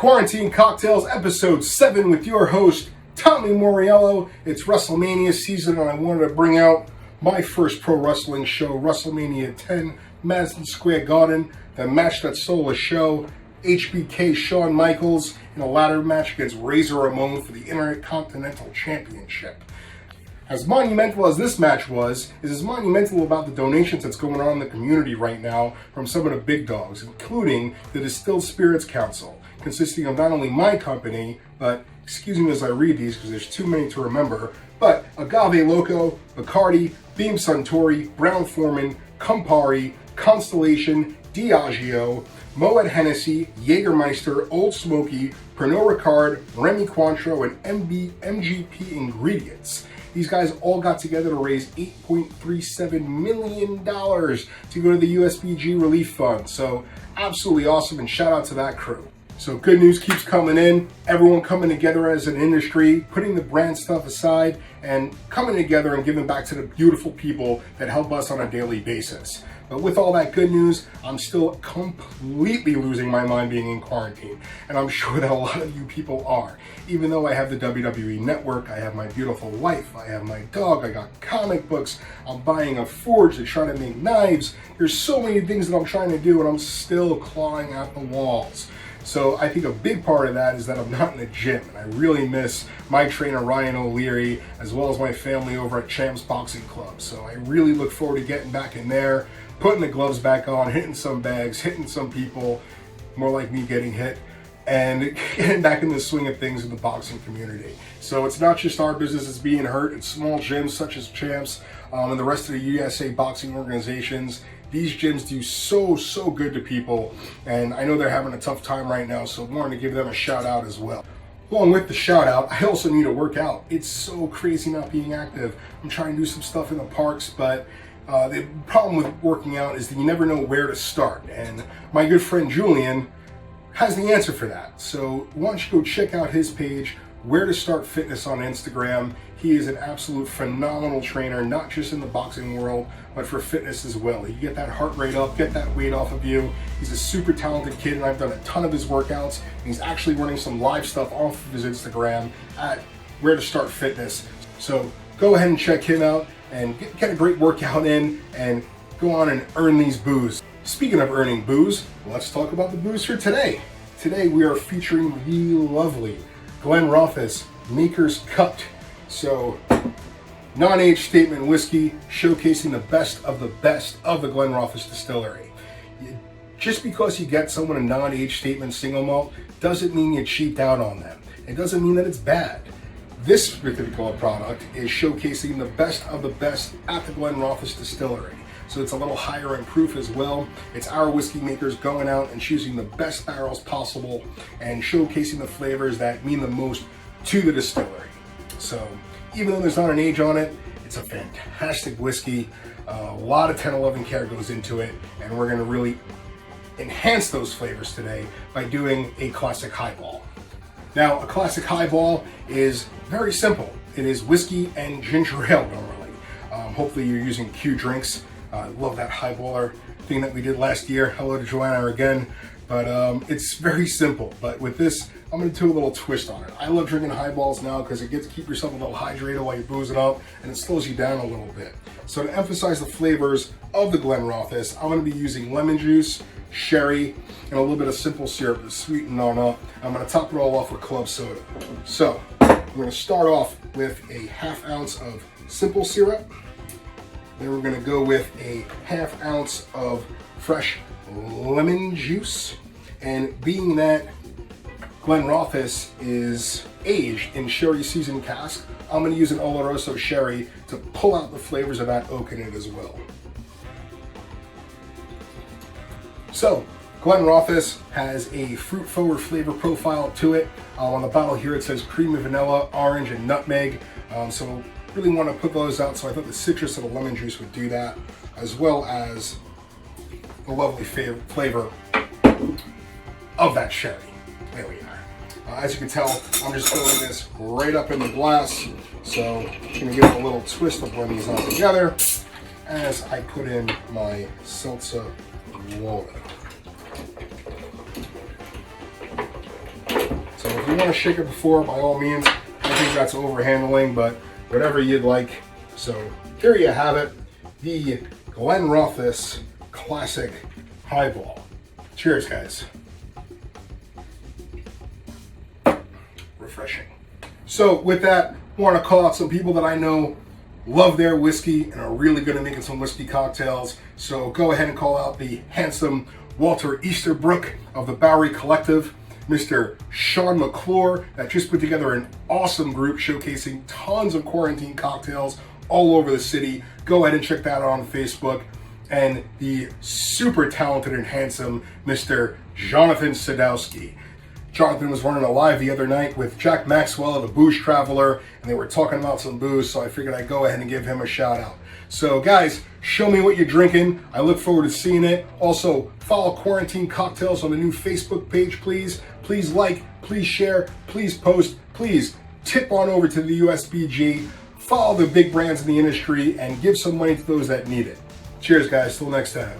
Quarantine Cocktails, episode 7 with your host, Tommy Moriello. It's Wrestlemania season, and I wanted to bring out my first pro wrestling show, Wrestlemania 10, Madison Square Garden, the match that stole a show, HBK Shawn Michaels in a ladder match against Ramon for the Intercontinental Championship. As monumental as this match was, is as monumental about the donations that's going on in the community right now from some of the big dogs, including the Distilled Spirits Council, consisting of not only my company, but, excuse me as I read these because there's too many to remember, but Agave Loco, Bacardi, Beam Suntory, Brown Foreman, Campari, Constellation, Diageo, Moet Hennessy, Jägermeister, Old Smoky, Pernod Ricard, Remy Cointreau, and MGP Ingredients. These guys all got together to raise $8.37 million to go to the USBG Relief Fund. So absolutely awesome, and shout out to that crew. So good news keeps coming in. Everyone coming together as an industry, putting the brand stuff aside and coming together and giving back to the beautiful people that help us on a daily basis. But with all that good news, I'm still completely losing my mind being in quarantine. And I'm sure that a lot of you people are. Even though I have the WWE Network, I have my beautiful wife, I have my dog, I got comic books, I'm buying a forge to try to make knives. There's so many things that I'm trying to do and I'm still clawing at the walls. So I think a big part of that is that I'm not in the gym, and I really miss my trainer Ryan O'Leary as well as my family over at Champs Boxing Club. So I really look forward to getting back in there, putting the gloves back on, hitting some bags, hitting some people, more like me getting hit, and getting back in the swing of things in the boxing community. So it's not just our business that's being hurt, it's small gyms such as Champs and the rest of the USA boxing organizations. These gyms do so good to people, and I know they're having a tough time right now, so I wanted to give them a shout out as well. Along with the shout out, I also need to work out. It's so crazy not being active. I'm trying to do some stuff in the parks, but the problem with working out is that you never know where to start, and my good friend Julian has the answer for that. So why don't you go check out his page, Where to Start Fitness, on Instagram. He is an absolute phenomenal trainer, not just in the boxing world, but for fitness as well. You get that heart rate up, get that weight off of you. He's a super talented kid, and I've done a ton of his workouts. And he's actually running some live stuff off of his Instagram at Where to Start Fitness. So go ahead and check him out and get a great workout in and go on and earn these boos. Speaking of earning boos, let's talk about the boos for today. Today we are featuring the lovely Glenrothes Maker's Cut. So, non-age statement whiskey, showcasing the best of the Glenrothes distillery. Just because you get someone a non-age statement single malt doesn't mean you cheaped out on them. It doesn't mean that it's bad. This particular product is showcasing the best of the best at the Glenrothes distillery. So it's a little higher in proof as well. It's our whiskey makers going out and choosing the best barrels possible and showcasing the flavors that mean the most to the distillery. So even though there's not an age on it, it's a fantastic whiskey. A lot of 10-11 care goes into it, and we're going to really enhance those flavors today by doing a classic highball. Now, a classic highball is very simple. It is whiskey and ginger ale normally. Hopefully you're using Q drinks. I love that highballer thing that we did last year. Hello to Joanna again. But it's very simple. But with this, I'm going to do a little twist on it. I love drinking highballs now because it gets to keep yourself a little hydrated while you're boozing up, and it slows you down a little bit. So to emphasize the flavors of the Glenrothes, I'm going to be using lemon juice, sherry, and a little bit of simple syrup to sweeten on up. I'm going to top it all off with club soda. So I'm going to start off with a ½ ounce of simple syrup. Then we're going to go with a ½ ounce of fresh lemon juice. And being that Glenrothes is aged in sherry seasoned cask, I'm going to use an Olorosso sherry to pull out the flavors of that oak in it as well. So Glenrothes has a fruit forward flavor profile to it. On the bottle here it says creamy vanilla, orange, and nutmeg. So really want to put those out, so I thought the citrus of the lemon juice would do that, as well as the lovely flavor of that sherry. There we are. As you can tell, I'm just filling this right up in the glass, so I'm going to give it a little twist of blending these all together as I put in my seltzer water. So if you want to shake it before, by all means. I think that's overhandling, but whatever you'd like. So here you have it, the Glenrothes Classic Highball. Cheers, guys. Refreshing. So with that, I want to call out some people that I know love their whiskey and are really good at making some whiskey cocktails. So go ahead and call out the handsome Walter Easterbrook of the Bowery Collective, Mr. Shawn McClure, that just put together an awesome group showcasing tons of quarantine cocktails all over the city. Go ahead and check that out on Facebook. And the super talented and handsome Mr. Jonathan Sadowski. Jonathan was running a live the other night with Jack Maxwell of the Booze Traveler, and they were talking about some booze, so I figured I'd go ahead and give him a shout out. So guys, show me what you're drinking. I look forward to seeing it. Also, follow Quarantine Cocktails on the new Facebook page, please. Please like, please share, please post, please tip on over to the USBG. Follow the big brands in the industry and give some money to those that need it. Cheers, guys. Till next time.